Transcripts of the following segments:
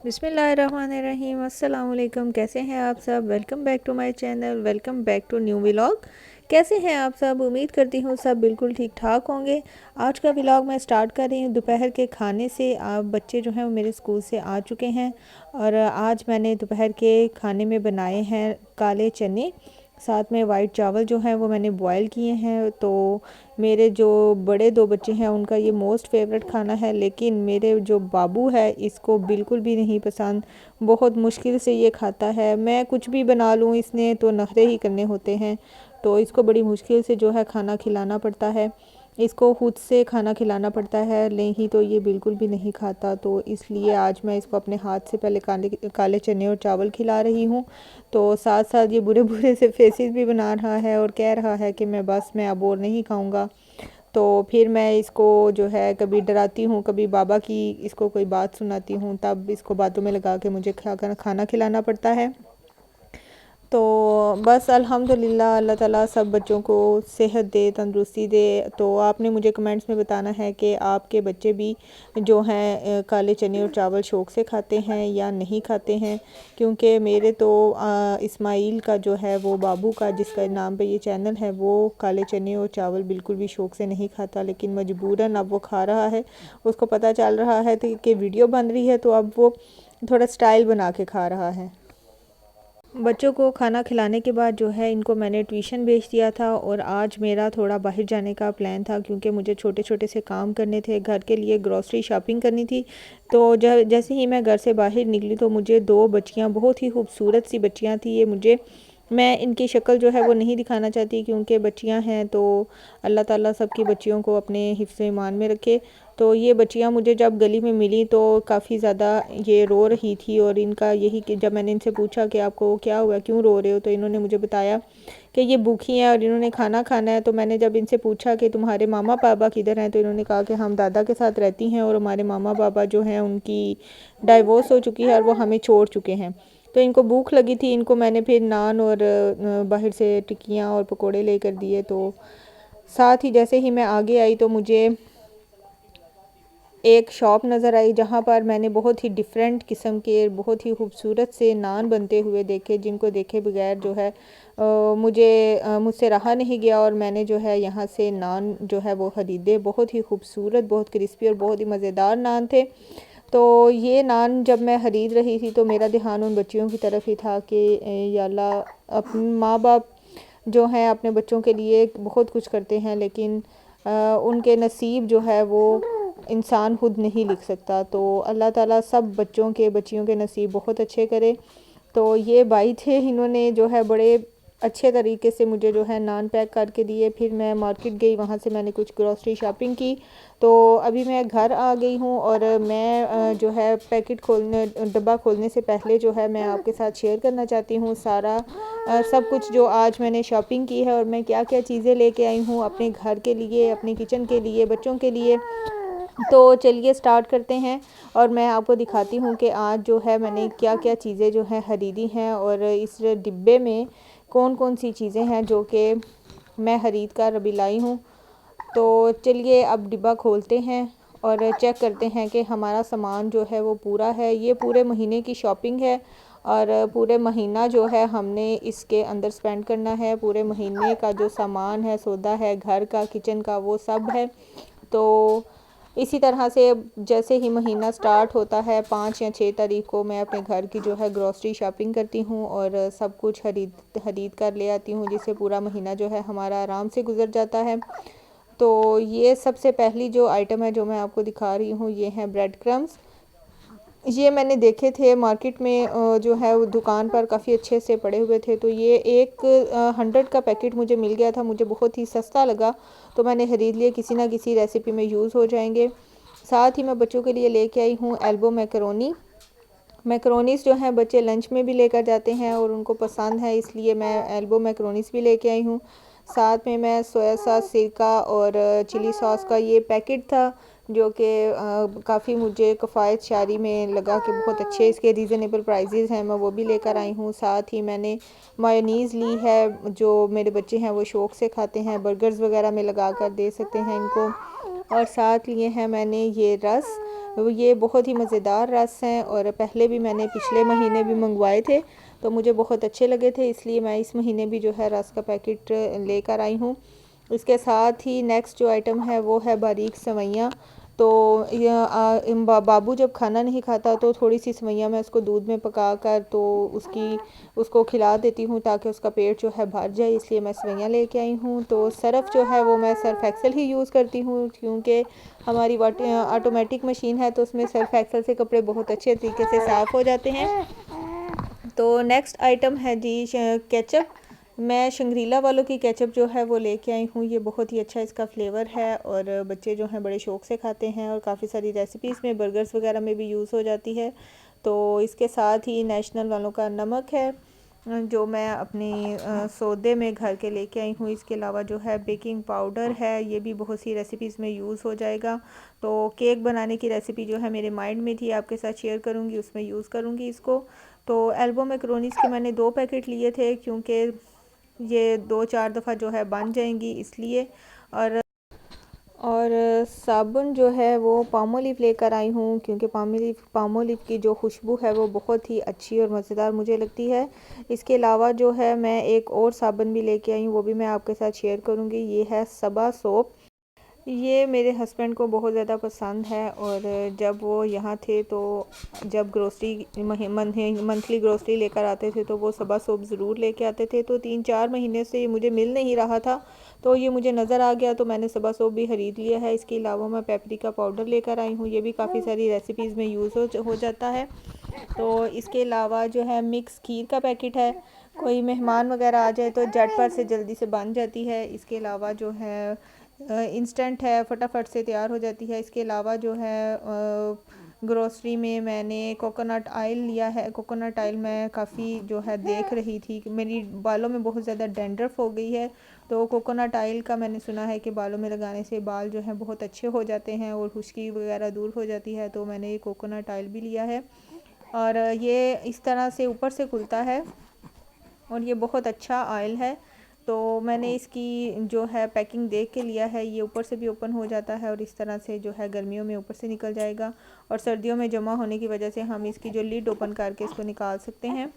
बिस्मिल्लाहिर्रहमानिर्रहीम। अस्सलाम वालेकुम। कैसे हैं आप सब? Welcome back to my channel, welcome back to new vlog. कैसे हैं आप सब? उम्मीद करती हूँ सब बिल्कुल ठीक ठाक होंगे। आज का व्लॉग मैं स्टार्ट कर रही हूँ दोपहर के खाने से। आप बच्चे जो हैं वो मेरे स्कूल से आ चुके हैं और आज मैंने दोपहर के खाने में बनाए हैं काले चने, साथ में वाइट चावल जो हैं वो मैंने बॉयल किए हैं। तो मेरे जो बड़े दो बच्चे हैं उनका ये मोस्ट फेवरेट खाना है, लेकिन मेरे जो बाबू है इसको बिल्कुल भी नहीं पसंद। बहुत मुश्किल से ये खाता है। मैं कुछ भी बना लूँ इसने तो नखरे ही करने होते हैं, तो इसको बड़ी मुश्किल से जो है खाना खिलाना पड़ता है। इसको खुद से खाना खिलाना पड़ता है, नहीं तो ये बिल्कुल भी नहीं खाता। तो इसलिए आज मैं इसको अपने हाथ से पहले काले काले चने और चावल खिला रही हूँ। तो साथ साथ ये बुरे बुरे से फेसेस भी बना रहा है और कह रहा है कि मैं अब और नहीं खाऊंगा। तो फिर मैं इसको जो है कभी डराती हूँ, कभी बाबा की इसको कोई बात सुनाती हूँ, तब इसको बातों में लगा के मुझे खाना खिलाना पड़ता है। तो बस अल्हम्दुलिल्लाह, अल्लाह ताला सब बच्चों को सेहत दे, तंदुरुस्ती दे। तो आपने मुझे कमेंट्स में बताना है कि आपके बच्चे भी जो हैं काले चने और चावल शौक़ से खाते हैं या नहीं खाते हैं। क्योंकि मेरे तो इस्माइल का जो है वो बाबू का, जिसका नाम पे ये चैनल है, वो काले चने और चावल बिल्कुल भी शौक़ से नहीं खाता, लेकिन मजबूरन अब वो खा रहा है। उसको पता चल रहा है कि वीडियो बन रही है, तो अब वो थोड़ा स्टाइल बना के खा रहा है। बच्चों को खाना खिलाने के बाद जो है इनको मैंने ट्यूशन भेज दिया था और आज मेरा थोड़ा बाहर जाने का प्लान था, क्योंकि मुझे छोटे छोटे से काम करने थे, घर के लिए ग्रॉसरी शॉपिंग करनी थी। तो जैसे ही मैं घर से बाहर निकली तो मुझे दो बच्चियां, बहुत ही खूबसूरत सी बच्चियां थी ये। मुझे मैं इनकी शक्ल जो है वो नहीं दिखाना चाहती, क्योंकि बच्चियां हैं तो अल्लाह ताला सबकी बच्चियों को अपने हिफ्ज़ ईमान में रखे। तो ये बच्चियां मुझे जब गली में मिली तो काफ़ी ज़्यादा ये रो रही थी, और इनका यही कि जब मैंने इनसे पूछा कि आपको क्या हुआ, क्यों रो रहे हो, तो इन्होंने मुझे बताया कि ये भूखी हैं और इन्होंने खाना खाना है। तो मैंने जब इनसे पूछा कि तुम्हारे मामा पापा किधर हैं, तो इन्होंने कहा कि हम दादा के साथ रहती हैं और हमारे मामा पापा जो हैं उनकी डाइवोर्स हो चुकी है और वो हमें छोड़ चुके हैं। तो इनको भूख लगी थी, इनको मैंने फिर नान और बाहर से टिक्कियाँ और पकोड़े लेकर दिए। तो साथ ही जैसे ही मैं आगे आई तो मुझे एक शॉप नज़र आई, जहाँ पर मैंने बहुत ही डिफरेंट किस्म के, बहुत ही खूबसूरत से नान बनते हुए देखे, जिनको देखे बगैर जो है मुझसे रहा नहीं गया, और मैंने जो है यहाँ से नान जो है वो ख़रीदे। बहुत ही खूबसूरत, बहुत क्रिस्पी और बहुत ही मज़ेदार नान थे। तो ये नान जब मैं ख़रीद रही थी तो मेरा ध्यान उन बच्चियों की तरफ ही था कि या अल्लाह, अपने माँ बाप जो हैं अपने बच्चों के लिए बहुत कुछ करते हैं, लेकिन उनके नसीब जो है वो इंसान खुद नहीं लिख सकता। तो अल्लाह ताला सब बच्चों के, बच्चियों के नसीब बहुत अच्छे करे। तो ये भाई थे, इन्होंने जो है बड़े अच्छे तरीके से मुझे जो है नान पैक करके दिए। फिर मैं मार्केट गई, वहाँ से मैंने कुछ ग्रॉसरी शॉपिंग की। तो अभी मैं घर आ गई हूँ और मैं जो है पैकेट खोलने, डब्बा खोलने से पहले जो है मैं आपके साथ शेयर करना चाहती हूँ सारा सब कुछ जो आज मैंने शॉपिंग की है और मैं क्या क्या चीज़ें लेके आई हूँ अपने घर के लिए, अपने किचन के लिए, बच्चों के लिए। तो चलिए स्टार्ट करते हैं और मैं आपको दिखाती हूँ कि आज जो है मैंने क्या क्या चीज़ें जो है ख़रीदी हैं, और इस डिब्बे में कौन कौन सी चीज़ें हैं जो कि मैं ख़रीद कर अभी लाई हूँ। तो चलिए अब डिब्बा खोलते हैं और चेक करते हैं कि हमारा सामान जो है वो पूरा है। ये पूरे महीने की शॉपिंग है और पूरे महीना जो है हमने इसके अंदर स्पेंड करना है। पूरे महीने का जो सामान है, सौदा है घर का, किचन का, वो सब है। तो इसी तरह से जैसे ही महीना स्टार्ट होता है 5 या 6 तारीख को मैं अपने घर की जो है ग्रॉसरी शॉपिंग करती हूँ और सब कुछ खरीद कर ले आती हूँ, जिससे पूरा महीना जो है हमारा आराम से गुजर जाता है। तो ये सबसे पहली जो आइटम है जो मैं आपको दिखा रही हूँ, ये है ब्रेड क्रम्स। ये मैंने देखे थे मार्केट में, जो है वो दुकान पर काफ़ी अच्छे से पड़े हुए थे। तो ये एक 100 का पैकेट मुझे मिल गया था, मुझे बहुत ही सस्ता लगा, तो मैंने ख़रीद लिया। किसी ना किसी रेसिपी में यूज़ हो जाएंगे। साथ ही मैं बच्चों के लिए लेके आई हूँ एल्बो मैकरोनी। मैकरोनीस जो हैं बच्चे लंच में भी लेकर जाते हैं और उनको पसंद है, इसलिए मैं एल्बो मैकरोनीस भी लेके आई हूँ। साथ में मैं सोया सॉस, सिरका और चिली सॉस का ये पैकेट था, जो कि काफ़ी मुझे किफ़ायत शारी में लगा कि बहुत अच्छे इसके रीज़नेबल प्राइजेज़ हैं, मैं वो भी लेकर आई हूँ। साथ ही मैंने मायोनीज़ ली है, जो मेरे बच्चे हैं वो शौक़ से खाते हैं, बर्गर्स वगैरह में लगा कर दे सकते हैं इनको। और साथ लिए हैं मैंने ये रस। ये बहुत ही मज़ेदार रस हैं और पहले भी मैंने पिछले महीने भी मंगवाए थे, तो मुझे बहुत अच्छे लगे थे, इसलिए मैं इस महीने भी जो है रस का पैकेट लेकर आई हूँ। इसके साथ ही नेक्स्ट जो आइटम है वो है बारीक सेवइयाँ। तो बाबू जब खाना नहीं खाता तो थोड़ी सी सेवइयाँ मैं उसको दूध में पका कर तो उसको खिला देती हूँ ताकि उसका पेट जो है भर जाए, इसलिए मैं सेवइयाँ लेके आई हूँ। तो सर्फ़ जो है वो मैं सर्फ़ एक्सेल ही यूज़ करती हूँ, क्योंकि हमारी ऑटोमेटिक मशीन है तो उसमें सर्फ़ एक्सेल से कपड़े बहुत अच्छे तरीके से साफ़ हो जाते हैं। तो नेक्स्ट आइटम है जी केचप। मैं शंग्रीला वालों की केचप जो है वो लेके आई हूँ। ये बहुत ही अच्छा इसका फ्लेवर है और बच्चे जो हैं बड़े शौक़ से खाते हैं और काफ़ी सारी रेसिपीज़ में बर्गर्स वगैरह में भी यूज़ हो जाती है। तो इसके साथ ही नेशनल वालों का नमक है जो मैं अपनी सौदे में घर के लेके आई हूँ। इसके अलावा जो है बेकिंग पाउडर है, ये भी बहुत सी रेसिपीज़ में यूज़ हो जाएगा। तो केक बनाने की रेसिपी जो है मेरे माइंड में थी, आपके साथ शेयर करूँगी, उसमें यूज़ करूँगी इसको। तो एल्बो मैक्रोनीज़ के मैंने 2 पैकेट लिए थे, क्योंकि ये 2-4 दफ़ा जो है बन जाएंगी इसलिए। और साबुन जो है वो पामोलिव लेकर आई हूँ, क्योंकि पामोलिव की जो खुशबू है वो बहुत ही अच्छी और मज़ेदार मुझे लगती है। इसके अलावा जो है मैं एक और साबुन भी लेके आई हूँ, वो भी मैं आपके साथ शेयर करूँगी। ये है सबा सोप। ये मेरे हस्बैंड को बहुत ज़्यादा पसंद है और जब वो यहाँ थे तो जब ग्रोसरी मंथली ग्रोसरी लेकर आते थे तो वो सबा सोप ज़रूर लेके आते थे। तो 3-4 महीने से ये मुझे मिल नहीं रहा था, तो ये मुझे नज़र आ गया तो मैंने सबा सोप भी ख़रीद लिया है। इसके अलावा मैं पेपरिका पाउडर लेकर आई हूँ, ये भी काफ़ी सारी रेसिपीज़ में यूज़ हो जाता है। तो इसके अलावा जो है मिक्स खीर का पैकेट है, कोई मेहमान वगैरह आ जाए तो झटपट से जल्दी से बन जाती है। इसके अलावा जो है इंस्टेंट है, फटाफट से तैयार हो जाती है। इसके अलावा जो है ग्रोसरी में मैंने कोकोनट ऑयल लिया है। कोकोनट ऑयल मैं काफ़ी जो है देख रही थी कि मेरी बालों में बहुत ज़्यादा डैंड्रफ हो गई है, तो कोकोनट ऑयल का मैंने सुना है कि बालों में लगाने से बाल जो हैं बहुत अच्छे हो जाते हैं और खुश्की वगैरह दूर हो जाती है। तो मैंने ये कोकोनट ऑयल भी लिया है और ये इस तरह से ऊपर से खुलता है और ये बहुत अच्छा ऑयल है। तो मैंने इसकी जो है पैकिंग देख के लिया है। ये ऊपर से भी ओपन हो जाता है और इस तरह से जो है गर्मियों में ऊपर से निकल जाएगा और सर्दियों में जमा होने की वजह से हम इसकी जो लिड ओपन करके इसको निकाल सकते हैं।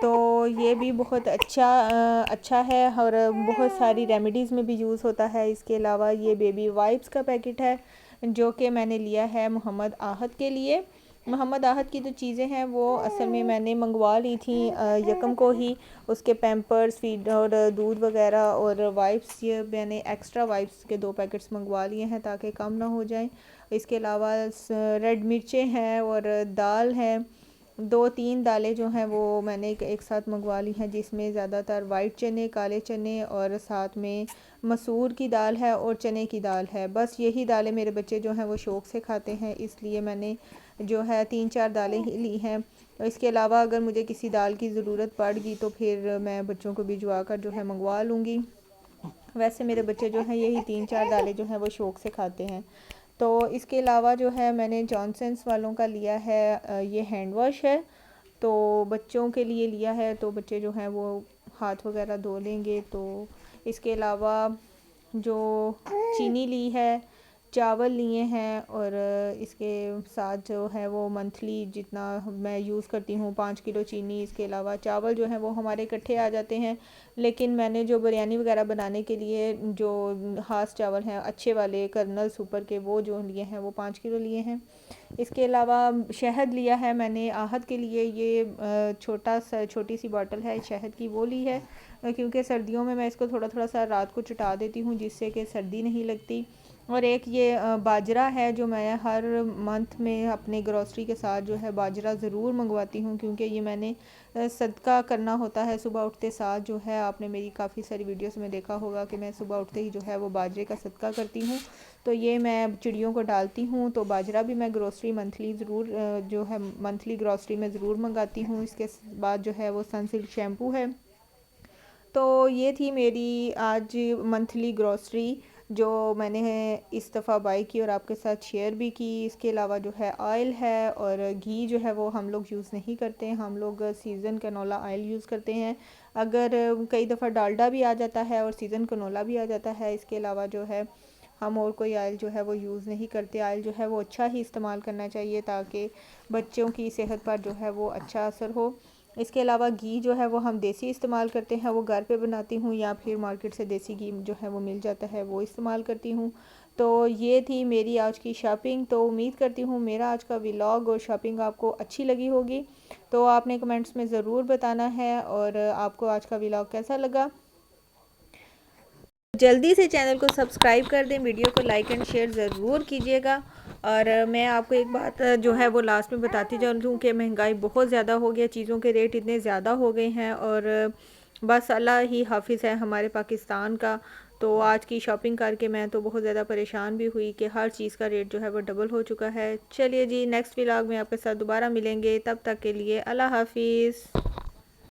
तो ये भी बहुत अच्छा है और बहुत सारी रेमेडीज़ में भी यूज़ होता है। इसके अलावा ये बेबी वाइप्स का पैकेट है जो कि मैंने लिया है मोहम्मद आहद के लिए। मोहम्मद आहद की जो चीज़ें हैं वो असल में मैंने मंगवा ली थी यकम को ही। उसके पैम्पर्स, फीड और दूध वगैरह और वाइप्स, ये मैंने एक्स्ट्रा वाइप्स के 2 पैकेट्स मंगवा लिए हैं ताकि कम ना हो जाएं। इसके अलावा रेड मिर्चें हैं और दाल है, 2-3 दालें जो हैं वो मैंने एक साथ मंगवा ली हैं, जिसमें ज़्यादातर वाइट चने, काले चने और साथ में मसूर की दाल है और चने की दाल है। बस यही दालें मेरे बच्चे जो हैं वो शौक़ से खाते हैं, इसलिए मैंने जो है 3-4 दालें ही ली हैं। तो इसके अलावा अगर मुझे किसी दाल की ज़रूरत पड़ गई तो फिर मैं बच्चों को भिजवा कर जो है मंगवा लूँगी। वैसे मेरे बच्चे जो हैं यही 3-4 दालें जो हैं वो शौक़ से खाते हैं। तो इसके अलावा जो है मैंने जॉनसन्स वालों का लिया है, ये हैंड वॉश है, तो बच्चों के लिए लिया है, तो बच्चे जो हैं वो हाथ वगैरह धो लेंगे। तो इसके अलावा जो चीनी ली है, चावल लिए हैं और इसके साथ जो है वो मंथली जितना मैं यूज़ करती हूँ 5 किलो चीनी। इसके अलावा चावल जो हैं वो हमारे इकट्ठे आ जाते हैं, लेकिन मैंने जो बिरयानी वगैरह बनाने के लिए जो हास चावल हैं अच्छे वाले कर्नल सुपर के, वो जो लिए हैं वो 5 किलो लिए हैं। इसके अलावा शहद लिया है मैंने आहद के लिए, ये छोटी सी बॉटल है शहद की, वो ली है क्योंकि सर्दियों में मैं इसको थोड़ा थोड़ा सा रात को चुटा देती हूँ जिससे कि सर्दी नहीं लगती। और एक ये बाजरा है जो मैं हर मंथ में अपने ग्रॉसरी के साथ जो है बाजरा ज़रूर मंगवाती हूँ, क्योंकि ये मैंने सदका करना होता है सुबह उठते साथ। जो है आपने मेरी काफ़ी सारी वीडियोस में देखा होगा कि मैं सुबह उठते ही जो है वो बाजरे का सदका करती हूँ, तो ये मैं चिड़ियों को डालती हूँ। तो बाजरा भी मैं ग्रॉसरी मंथली ज़रूर जो है मंथली ग्रॉसरी में ज़रूर मंगाती हूँ। इसके बाद जो है वो सनसिल्क शैम्पू है। तो ये थी मेरी आज मंथली ग्रॉसरी जो मैंने इस दफ़ा बाई की और आपके साथ शेयर भी की। इसके अलावा जो है ऑयल है और घी जो है वो हम लोग यूज़ नहीं करते हैं, हम लोग सीज़न कैनोला ऑयल यूज़ करते हैं। अगर कई दफ़ा डालडा भी आ जाता है और सीज़न कैनोला भी आ जाता है। इसके अलावा जो है हम और कोई ऑयल जो है वो यूज़ नहीं करते। ऑयल जो है वो अच्छा ही इस्तेमाल करना चाहिए ताकि बच्चों की सेहत पर जो है वो अच्छा असर हो। इसके अलावा घी जो है वो हम देसी इस्तेमाल करते हैं, वो घर पे बनाती हूँ या फिर मार्केट से देसी घी जो है वो मिल जाता है, वो इस्तेमाल करती हूँ। तो ये थी मेरी आज की शॉपिंग। तो उम्मीद करती हूँ मेरा आज का व्लॉग और शॉपिंग आपको अच्छी लगी होगी। तो आपने कमेंट्स में ज़रूर बताना है और आपको आज का व्लॉग कैसा लगा। जल्दी से चैनल को सब्सक्राइब कर दें, वीडियो को लाइक एंड शेयर ज़रूर कीजिएगा। और मैं आपको एक बात जो है वो लास्ट में बताती जाऊँ कि महंगाई बहुत ज़्यादा हो गया, चीज़ों के रेट इतने ज़्यादा हो गए हैं और बस अल्लाह ही हाफिज़ है हमारे पाकिस्तान का। तो आज की शॉपिंग करके मैं तो बहुत ज़्यादा परेशान भी हुई कि हर चीज़ का रेट जो है वो डबल हो चुका है। चलिए जी, नेक्स्ट व्लॉग में आपके साथ दोबारा मिलेंगे, तब तक के लिए अल्लाह हाफिज़।